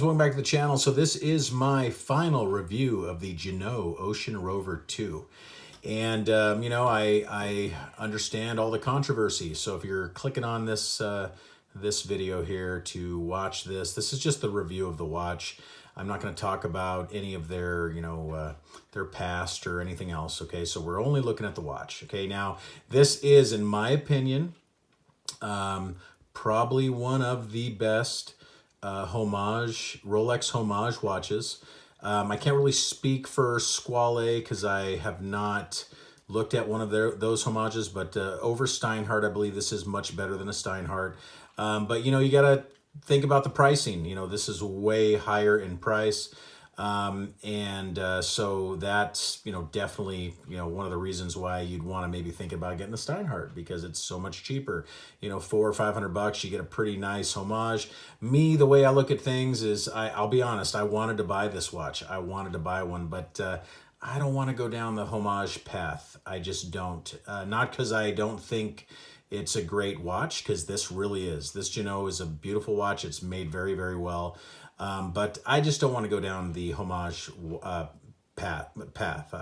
Welcome back to the channel. So this is my final review of the Ginault Ocean Rover 2. And, I understand all the controversy. So if you're clicking on this this video here to watch this, this is just the review of the watch. I'm not going to talk about any of their, their past or anything else. Okay, so we're only looking at the watch. Okay, now this is, in my opinion, probably one of the best Rolex homage watches. I can't really speak for Squale because I have not looked at one of those homages, but over Steinhardt, I believe this is much better than a Steinhardt. But you got to think about the pricing. This is way higher in price. So that's, definitely, one of the reasons why you'd want to maybe think about getting the Steinhardt, because it's so much cheaper. $400 or $500, you get a pretty nice homage. Me, the way I look at things is, I'll be honest, I wanted to buy this watch. I wanted to buy one, but I don't want to go down the homage path. I just don't. Not because I don't think it's a great watch, because this really is. This Ginault is a beautiful watch. It's made very, very well. But I just don't want to go down the homage path.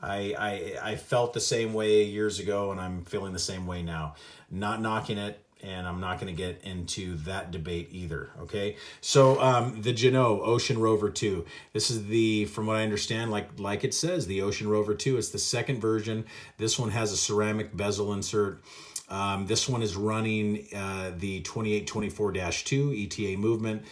I felt the same way years ago, and I'm feeling the same way now. Not knocking it, and I'm not going to get into that debate either, okay? So the Ginault Ocean Rover 2. This is from what I understand, like it says, the Ocean Rover 2. It's the second version. This one has a ceramic bezel insert. This one is running the 2824-2 ETA movement.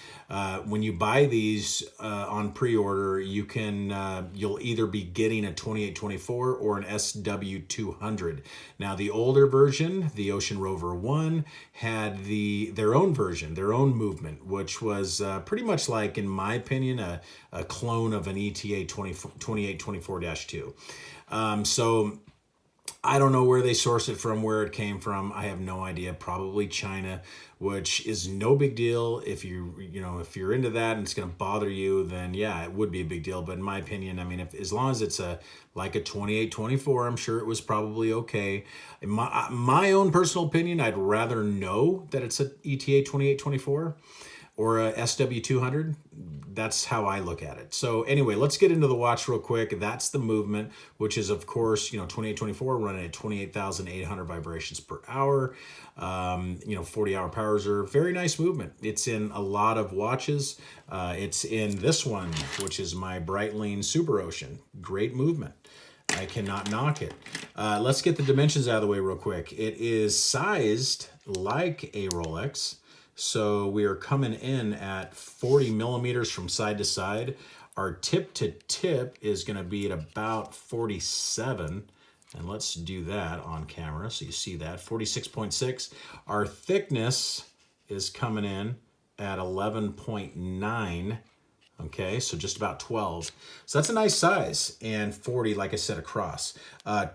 When you buy these on pre-order, you'll either be getting a 2824 or an SW200. Now, the older version, the Ocean Rover 1, had their own version, their own movement, which was pretty much like, in my opinion, a clone of an ETA 2824-2. So I don't know where they sourced it from, where it came from. I have no idea. Probably China, which is no big deal. If if you're into that and it's going to bother you, then yeah, it would be a big deal. But in my opinion, I mean, as long as it's like a 2824, I'm sure it was probably okay. In my own personal opinion, I'd rather know that it's a ETA 2824 or a SW200. That's how I look at it. So anyway, let's get into the watch real quick. That's the movement, which is, of course, 2824 running at 28,800 vibrations per hour. 40-hour power reserve. Very nice movement. It's in a lot of watches. It's in this one, which is my Breitling Super Ocean. Great movement. I cannot knock it. Let's get the dimensions out of the way real quick. It is sized like a Rolex. So we are coming in at 40 millimeters from side to side. Our tip to tip is going to be at about 47. And let's do that on camera so you see that. 46.6. Our thickness is coming in at 11.9. Okay, so just about 12. So that's a nice size. And 40, like I said, across.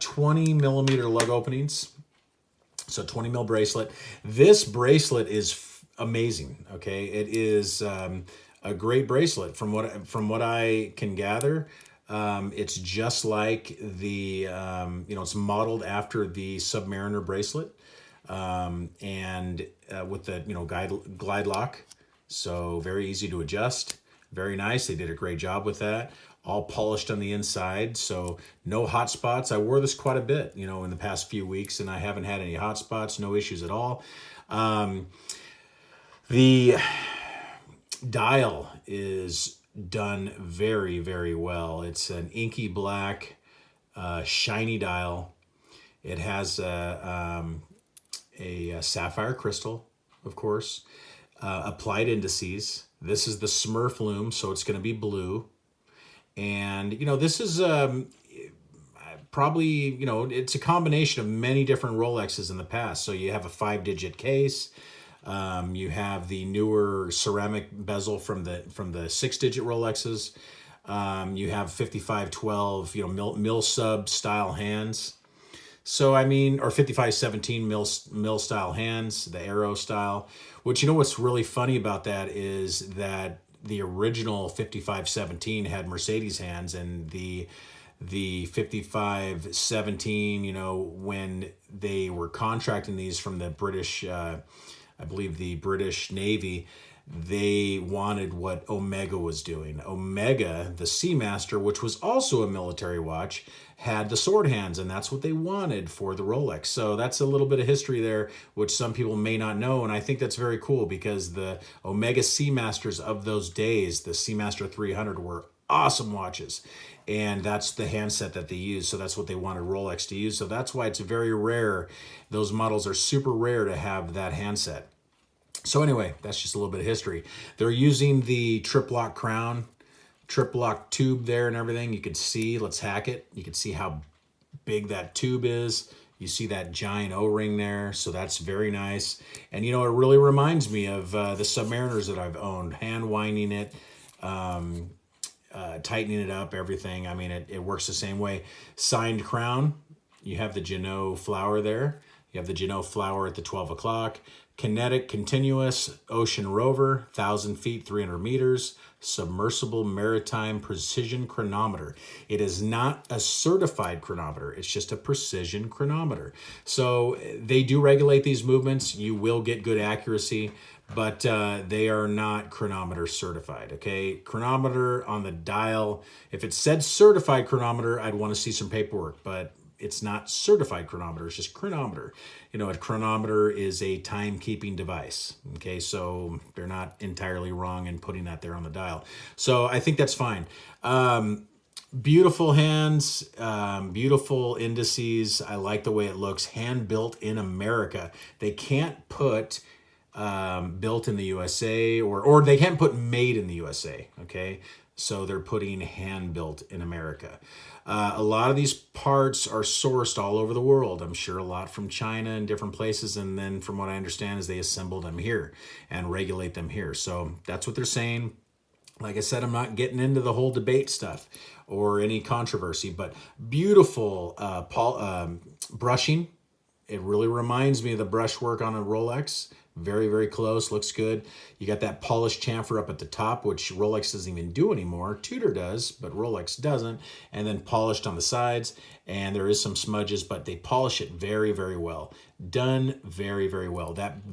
20 millimeter lug openings. So 20 mil bracelet. This bracelet is amazing. Okay, it is a great bracelet from what I can gather. It's just like the it's modeled after the Submariner bracelet, and with the glide lock, so very easy to adjust. Very nice. They did a great job with that. All polished on the inside, so no hot spots. I wore this quite a bit, in the past few weeks, and I haven't had any hot spots. No issues at all. The dial is done very, very well. It's an inky black, shiny dial. It has a sapphire crystal, of course, applied indices. This is the Smurf loom, so it's going to be blue. And, this is probably, it's a combination of many different Rolexes in the past. So you have a 5-digit case. You have the newer ceramic bezel from the 6-digit Rolexes. You have 5512, mil sub style hands. So I mean, or 5517 mil style hands, the arrow style. Which, what's really funny about that is that the original 5517 had Mercedes hands, and the 5517, when they were contracting these from the British, I believe the British Navy, they wanted what Omega was doing. Omega, the Seamaster, which was also a military watch, had the sword hands, and that's what they wanted for the Rolex. So that's a little bit of history there, which some people may not know, and I think that's very cool because the Omega Seamasters of those days, the Seamaster 300, were awesome watches, and that's the handset that they use. So that's what they wanted Rolex to use. So that's why it's very rare. Those models are super rare to have that handset. So anyway, that's just a little bit of history. They're using the trip lock crown, trip lock tube there and everything. You can see, let's hack it. You can see how big that tube is. You see that giant O-ring there. So that's very nice. And you know, it really reminds me of the Submariners that I've owned. Hand winding it, tightening it up, everything. I mean, it works the same way. Signed crown. You have the Ginault flower there. You have the Ginault flower at the 12 o'clock. Kinetic continuous ocean rover, 1,000 feet, 300 meters, submersible maritime precision chronometer. It is not a certified chronometer. It's just a precision chronometer. So they do regulate these movements. You will get good accuracy, but they are not chronometer certified, okay? Chronometer on the dial, if it said certified chronometer, I'd want to see some paperwork, but it's not certified chronometer, it's just chronometer. You know, a chronometer is a timekeeping device, okay? So they're not entirely wrong in putting that there on the dial. So I think that's fine. Beautiful hands, beautiful indices. I like the way it looks. Hand built in America. They can't put built in the USA or they can't put made in the USA, okay? So they're putting hand built in America. A lot of these parts are sourced all over the world. I'm sure a lot from China and different places. And then from what I understand is they assemble them here and regulate them here. So that's what they're saying. Like I said, I'm not getting into the whole debate stuff or any controversy, but beautiful brushing. It really reminds me of the brushwork on a Rolex. Very, very close. Looks good. You got that polished chamfer up at the top, which Rolex doesn't even do anymore. Tudor does, but Rolex doesn't. And then polished on the sides. And there is some smudges, but they polish it very, very well. Done very, very well. That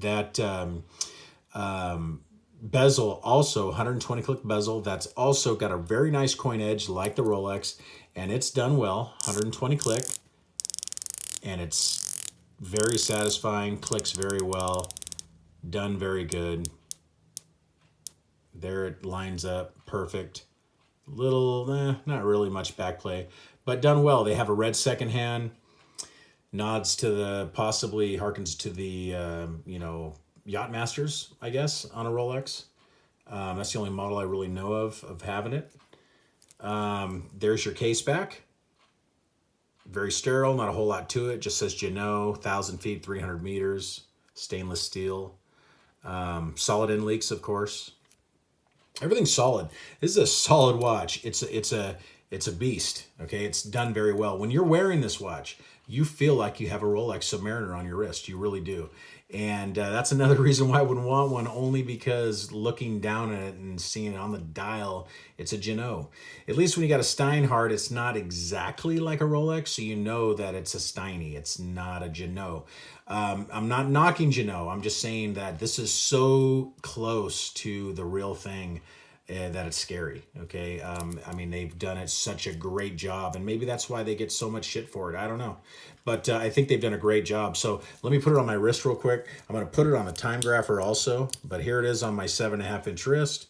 bezel, also 120 click bezel. That's also got a very nice coin edge like the Rolex. And it's done well. 120 click. And it's very satisfying. Clicks very well. Done very good. There it lines up perfect. Little, not really much backplay, but done well. They have a red second hand. Nods to the, possibly harkens to the, Yacht Masters, I guess, on a Rolex. That's the only model I really know of having it. There's your case back. Very sterile, not a whole lot to it. Just says Ginault, 1,000 feet, 300 meters, stainless steel. Solid end leaks, of course. Everything's solid. This is a solid watch. It's a beast. Okay, it's done very well. When you're wearing this watch, you feel like you have a Rolex Submariner on your wrist. You really do. And that's another reason why I would want one, only because looking down at it and seeing it on the dial, it's a Ginault. At least when you got a Steinhardt, it's not exactly like a Rolex, so you know that it's a Steiny. It's not a Ginault. I'm not knocking Ginault. I'm just saying that this is so close to the real thing that it's scary, okay? I mean, they've done it such a great job, and maybe that's why they get so much shit for it. I don't know. But I think they've done a great job. So let me put it on my wrist real quick. I'm going to put it on the Timegrapher also, but here it is on my 7.5-inch wrist.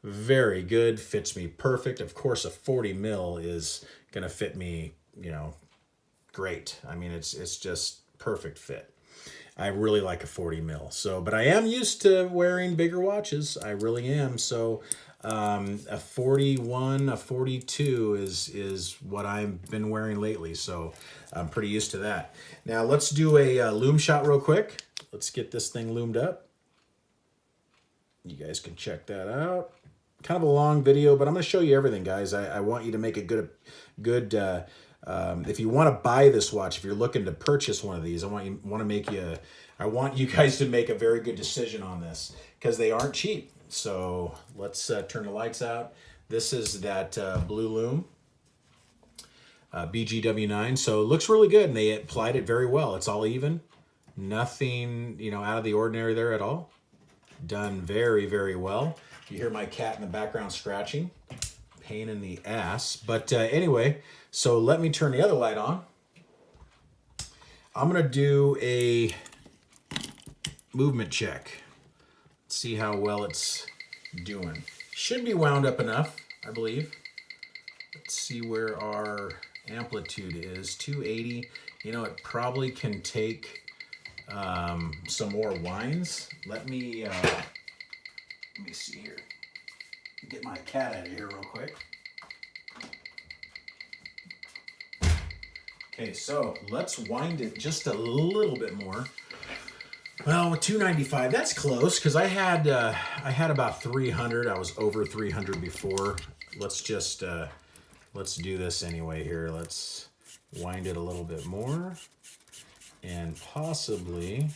Very good. Fits me perfect. Of course, a 40 mil is going to fit me, great. I mean, it's just perfect fit. I really like a 40 mil. So, but I am used to wearing bigger watches. I really am. So a 41, a 42 is what I've been wearing lately. So I'm pretty used to that. Now let's do a loom shot real quick. Let's get this thing loomed up. You guys can check that out. Kind of a long video, but I'm going to show you everything, guys. I want you to make a good if you want to buy this watch, if you're looking to purchase one of these, I want you guys to make a very good decision on this because they aren't cheap. So let's turn the lights out. This is that blue loom, BGW9. So it looks really good, and they applied it very well. It's all even, nothing out of the ordinary there at all. done very, very well. You hear my cat in the background scratching. Pain in the ass. But anyway, so let me turn the other light on. I'm going to do a movement check. See how well it's doing. Should be wound up enough, I believe. Let's see where our amplitude is. 280. You know, it probably can take some more winds. Let me see here. Get my cat out of here real quick. Okay, so let's wind it just a little bit more. Well, with 295, that's close because I had about 300. I was over 300 before. Let's just let's do this anyway here. Let's wind it a little bit more, and possibly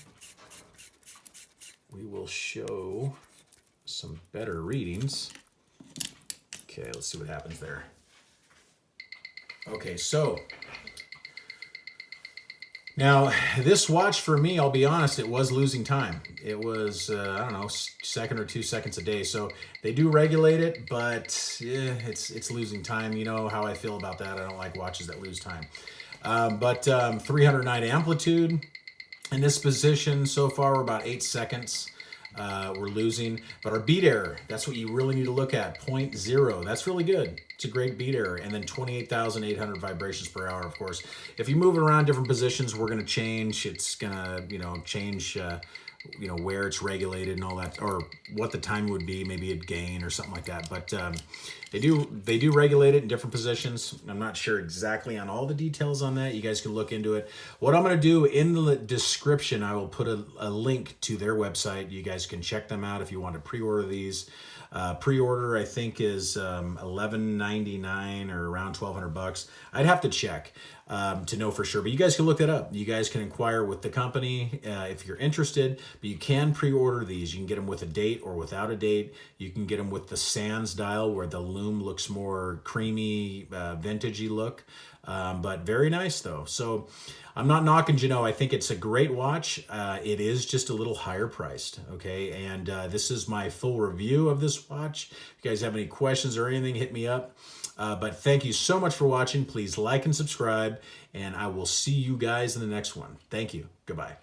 we will show some better readings. Okay, let's see what happens there. Okay, so now this watch for me, I'll be honest, it was losing time. It was, I don't know, second or 2 seconds a day. So they do regulate it, but yeah, it's losing time. You know how I feel about that. I don't like watches that lose time. But 309 amplitude. In this position so far, we're about 8 seconds. We're losing, but our beat error, that's what you really need to look at. 0.0, that's really good. It's a great beat error. And then 28,800 vibrations per hour, of course. If you move it around different positions, we're going to change. It's going to, change, where it's regulated and all that, or what the time would be, maybe a gain or something like that. But they do regulate it in different positions. I'm not sure exactly on all the details on that. You guys can look into it. What I'm going to do in the description, I will put a link to their website. You guys can check them out if you want to pre-order these. Pre-order, I think, is $11.99 or around $1,200. I'd have to check to know for sure, but you guys can look that up. You guys can inquire with the company if you're interested, but you can pre-order these. You can get them with a date or without a date. You can get them with the Sands dial where the loom looks more creamy, vintagey look, but very nice though. So I'm not knocking Ginault. I think it's a great watch. It is just a little higher priced, okay? And this is my full review of this watch. If you guys have any questions or anything, hit me up. But thank you so much for watching. Please like and subscribe, and I will see you guys in the next one. Thank you. Goodbye.